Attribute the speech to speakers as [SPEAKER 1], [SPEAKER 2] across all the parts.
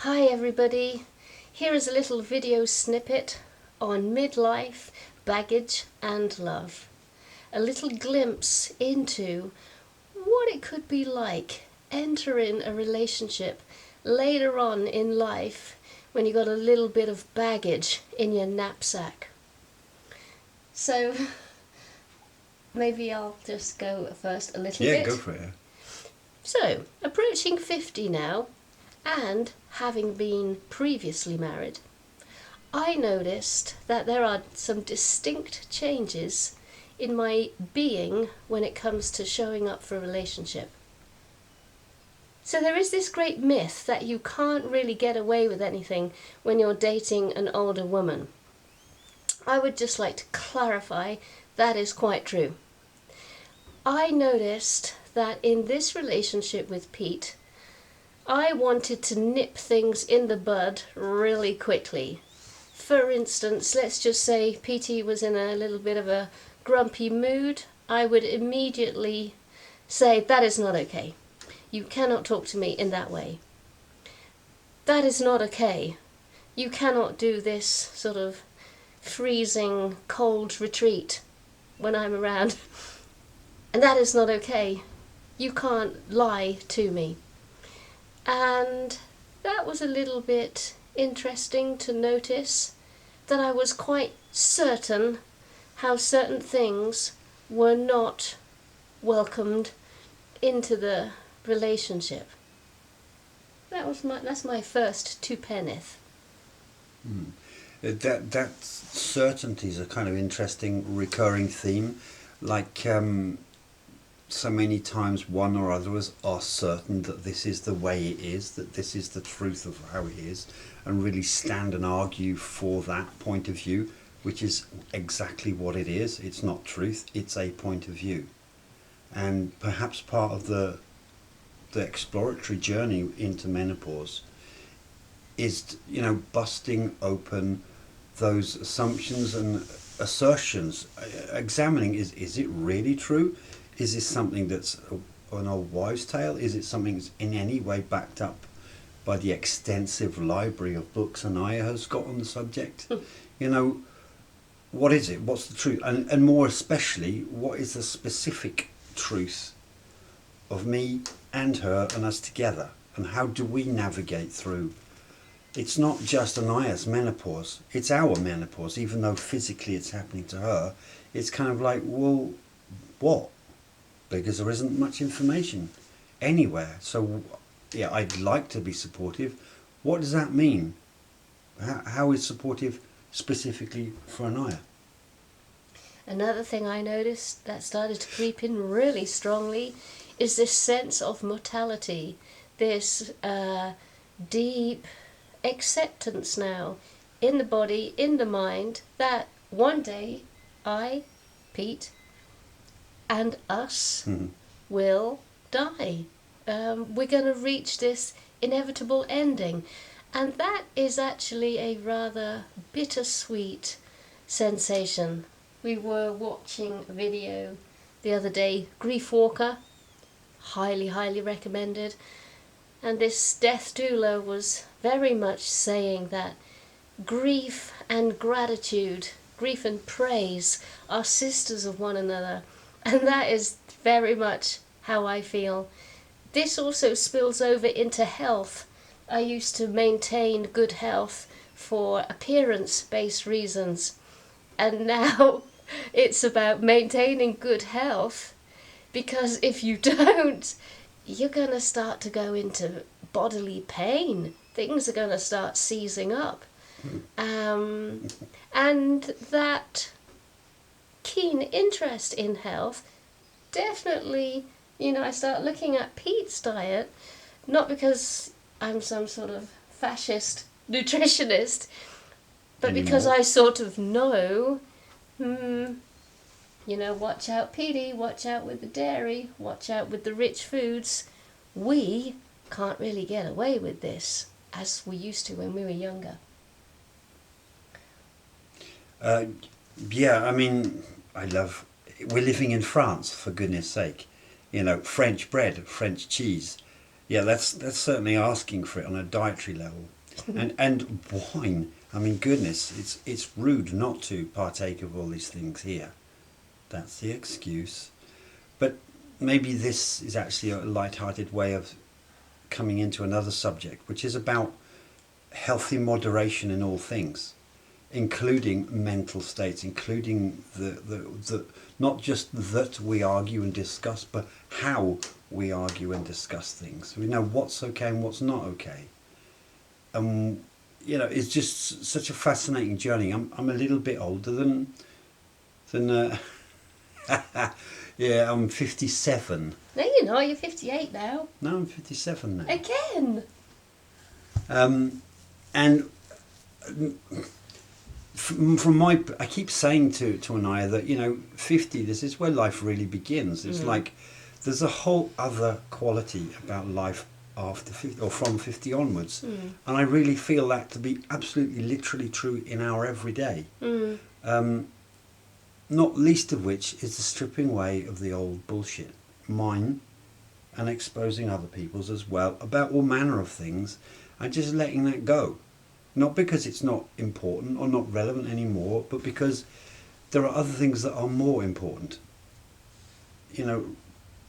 [SPEAKER 1] Hi everybody, here is a little video snippet on midlife, baggage and love. A little glimpse into what it could be like entering a relationship later on in life when you got a little bit of baggage in your knapsack. So maybe I'll just go first a little bit.
[SPEAKER 2] Yeah, go for it.
[SPEAKER 1] So, approaching 50 now, and having been previously married, I noticed that there are some distinct changes in my being when it comes to showing up for a relationship. So there is this great myth that you can't really get away with anything when you're dating an older woman. I would just like to clarify that is quite true. I noticed that in this relationship with Pete, I wanted to nip things in the bud really quickly. For instance, let's just say Petey was in a little bit of a grumpy mood. I would immediately say, that is not okay. You cannot talk to me in that way. That is not okay. You cannot do this sort of freezing cold retreat when I'm around. And that is not okay. You can't lie to me. And that was a little bit interesting to notice, that I was quite certain how certain things were not welcomed into the relationship. That's my first two penneth.
[SPEAKER 2] That certainty is a kind of interesting recurring theme. Like so many times one or other of us are certain that this is the way it is, that this is the truth of how it is, and really stand and argue for that point of view, which is exactly what it is. It's not truth, it's a point of view. And perhaps part of the exploratory journey into menopause is, busting open those assumptions and assertions, examining is it really true? Is this something that's an old wives' tale? Is it something that's in any way backed up by the extensive library of books Anaiya has got on the subject? What is it? What's the truth? And more especially, what is the specific truth of me and her and us together? And how do we navigate through? It's not just Anaiya's menopause, it's our menopause, even though physically it's happening to her. It's kind of like, well, what? Because there isn't much information anywhere. So, yeah, I'd like to be supportive. What does that mean? How is supportive specifically for Anaiya?
[SPEAKER 1] Another thing I noticed that started to creep in really strongly is this sense of mortality, this deep acceptance now in the body, in the mind, that one day I, Pete, and us will die. We're going to reach this inevitable ending. And that is actually a rather bittersweet sensation. We were watching a video the other day, Grief Walker, highly, highly recommended. And this death doula was very much saying that grief and gratitude, grief and praise are sisters of one another. And that is very much how I feel. This also spills over into health. I used to maintain good health for appearance-based reasons. And now it's about maintaining good health, because if you don't, you're going to start to go into bodily pain. Things are going to start seizing up. And that keen interest in health, definitely, I start looking at Pete's diet, not because I'm some sort of fascist nutritionist, but because I sort of know, watch out Petey, watch out with the dairy, watch out with the rich foods. We can't really get away with this as we used to when we were younger.
[SPEAKER 2] Yeah, I mean, we're living in France, for goodness sake. French bread, French cheese. Yeah, that's certainly asking for it on a dietary level. And wine. I mean, goodness, it's rude not to partake of all these things here. That's the excuse. But maybe this is actually a light-hearted way of coming into another subject, which is about healthy moderation in all things, including mental states, including the not just that we argue and discuss, but how we argue and discuss things. We know what's okay and what's not okay. It's just such a fascinating journey. I'm a little bit older than yeah, I'm 57.
[SPEAKER 1] No, you're not. You're 58 now.
[SPEAKER 2] No, I'm 57 now.
[SPEAKER 1] Again.
[SPEAKER 2] And from my, I keep saying to Anaiya that 50. This is where life really begins. It's like there's a whole other quality about life after 50 or from 50 onwards, and I really feel that to be absolutely literally true in our everyday. Not least of which is the stripping away of the old bullshit, mine, and exposing other people's as well, about all manner of things, and just letting that go. Not because it's not important or not relevant anymore, but because there are other things that are more important.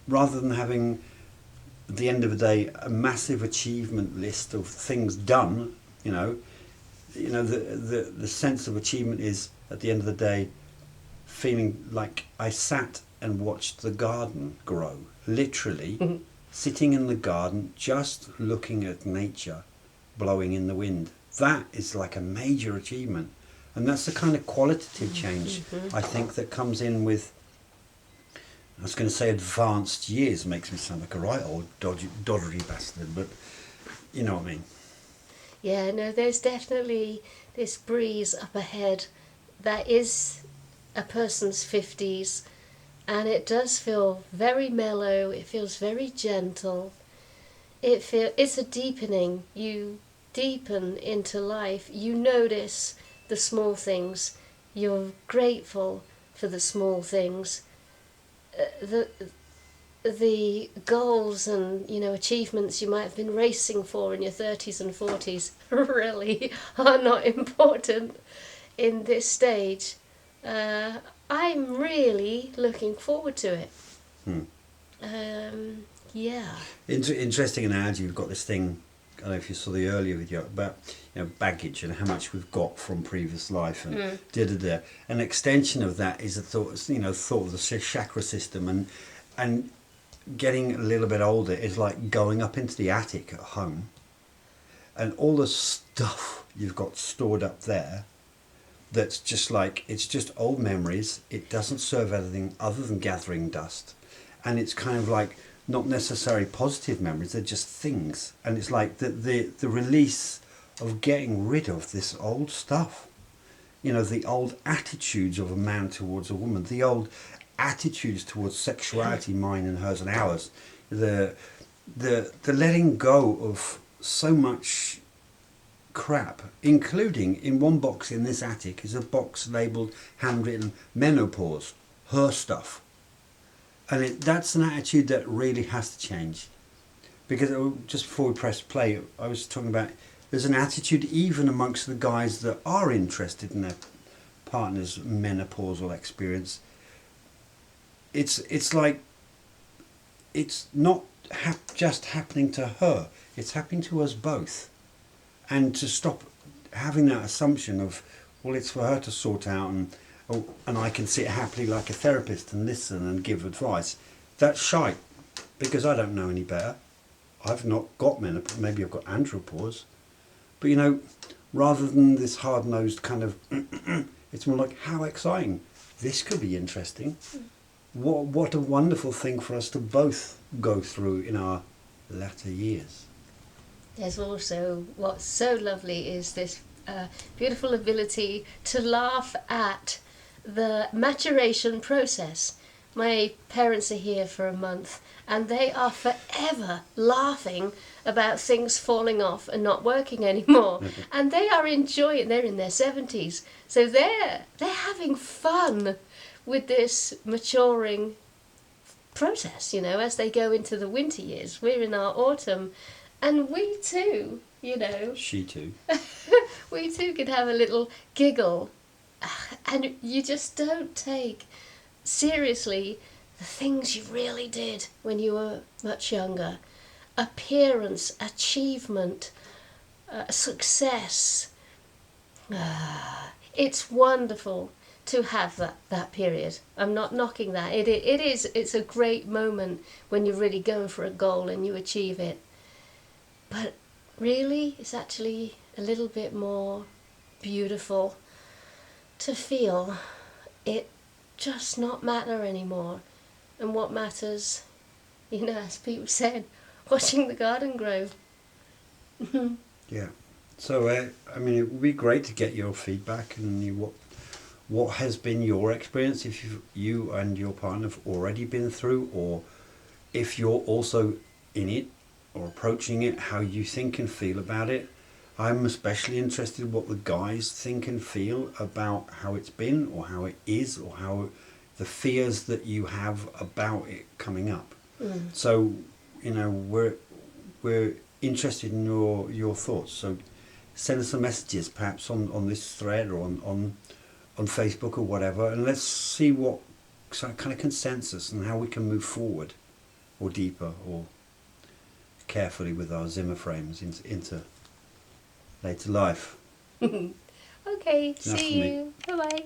[SPEAKER 2] Rather than having, at the end of the day, a massive achievement list of things done, the sense of achievement is, at the end of the day, feeling like I sat and watched the garden grow, literally, sitting in the garden, just looking at nature blowing in the wind. That is like a major achievement. And that's the kind of qualitative change, I think, that comes in with, I was going to say advanced years, makes me sound like a right old doddery bastard, but you know what I mean.
[SPEAKER 1] Yeah, no, there's definitely this breeze up ahead that is a person's 50s, and it does feel very mellow, it feels very gentle, it's a deepening. You deepen into life, you notice the small things, you're grateful for the small things. The goals and achievements you might have been racing for in your 30s and 40s really are not important in this stage. I'm really looking forward to it. Yeah.
[SPEAKER 2] Interesting analogy. You've got this thing, I don't know if you saw the earlier video about baggage and how much we've got from previous life and An extension of that is a thought of the chakra system, and getting a little bit older is like going up into the attic at home, and all the stuff you've got stored up there that's just like, it's just old memories. It doesn't serve anything other than gathering dust, and it's kind of like not necessarily positive memories, they're just things. And it's like the release of getting rid of this old stuff, the old attitudes of a man towards a woman, the old attitudes towards sexuality, mine and hers and ours, the letting go of so much crap, including in one box in this attic is a box labelled, handwritten, Menopause, her stuff. And that's an attitude that really has to change. Because just before we press play, I was talking about, there's an attitude even amongst the guys that are interested in their partner's menopausal experience. It's like, it's not just happening to her, it's happening to us both. And to stop having that assumption of, well, it's for her to sort out, and I can sit happily like a therapist and listen and give advice. That's shite, because I don't know any better. I've not got menopause, maybe I've got andropause. But rather than this hard-nosed kind of, it's more like, how exciting. This could be interesting. What a wonderful thing for us to both go through in our latter years.
[SPEAKER 1] There's also, what's so lovely is this beautiful ability to laugh at the maturation process. My parents are here for a month, and they are forever laughing about things falling off and not working anymore. And they are enjoying, they're in their 70s, so they're having fun with this maturing process, you know, as they go into the winter years. We're in our autumn, and we too, you know,
[SPEAKER 2] She too.
[SPEAKER 1] we too could have a little giggle. And you just don't take seriously the things you really did when you were much younger. Appearance, achievement, success. It's wonderful to have that period. I'm not knocking that. It's a great moment when you're really going for a goal and you achieve it. But really, it's actually a little bit more beautiful to feel it just not matter anymore. And what matters, you know, as people said, watching the garden grow.
[SPEAKER 2] Yeah. So, I mean, it would be great to get your feedback and what has been your experience if you and your partner have already been through, or if you're also in it or approaching it, how you think and feel about it. I'm especially interested in what the guys think and feel about how it's been or how it is, or how the fears that you have about it coming up. So, you know, we're interested in your thoughts. So send us some messages, perhaps on this thread or on Facebook or whatever, and let's see what kind of consensus and how we can move forward, or deeper, or carefully with our Zimmer frames into later life.
[SPEAKER 1] Okay,
[SPEAKER 2] Enough
[SPEAKER 1] see
[SPEAKER 2] for me.
[SPEAKER 1] you. Bye bye.